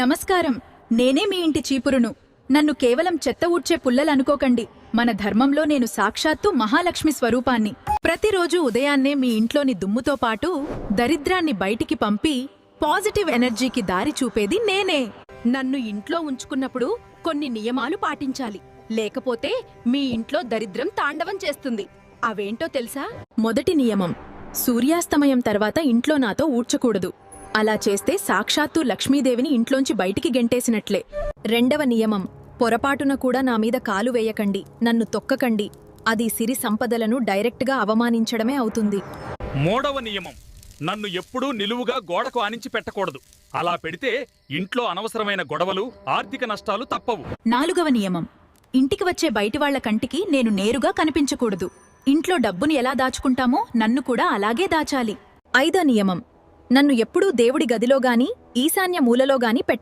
నమస్కారం. నేనే మీ ఇంటి చీపురును. నన్ను కేవలం చెత్త ఊడ్చే పుల్లలనుకోకండి. మన ధర్మంలో నేను సాక్షాత్తు మహాలక్ష్మి స్వరూపాన్ని. ప్రతిరోజు ఉదయాన్నే మీ ఇంట్లోని దుమ్ముతో పాటు దరిద్రాన్ని బయటికి పంపి పాజిటివ్ ఎనర్జీకి దారి చూపేది నేనే. నన్ను ఇంట్లో ఉంచుకున్నప్పుడు కొన్ని నియమాలు పాటించాలి, లేకపోతే మీ ఇంట్లో దరిద్రం తాండవం చేస్తుంది. అవేంటో తెలుసా? మొదటి నియమం, సూర్యాస్తమయం తర్వాత ఇంట్లో నాతో ఊడ్చకూడదు. అలా చేస్తే సాక్షాత్తు లక్ష్మీదేవిని ఇంట్లోంచి బయటికి గెంటేసినట్లే. రెండవ నియమం, పొరపాటున కూడా నా మీద కాలు వేయకండి, నన్ను తొక్కకండి. అది సిరి సంపదలను డైరెక్ట్గా అవమానించడమే అవుతుంది. మూడవ నియమం, నన్ను ఎప్పుడూ నిలువుగా గోడకు ఆనించి పెట్టకూడదు. అలా పెడితే ఇంట్లో అనవసరమైన గొడవలు, ఆర్థిక నష్టాలు తప్పవు. నాలుగవ నియమం, ఇంటికి వచ్చే బయటివాళ్ల కంటికి నేను నేరుగా కనిపించకూడదు. ఇంట్లో డబ్బుని ఎలా దాచుకుంటామో నన్ను కూడా అలాగే దాచాలి. ఐదో నియమం, నన్ను ఎప్పుడూ దేవుడి గదిలోగాని ఈశాన్య మూలలోగాని పెట్టకూడదు.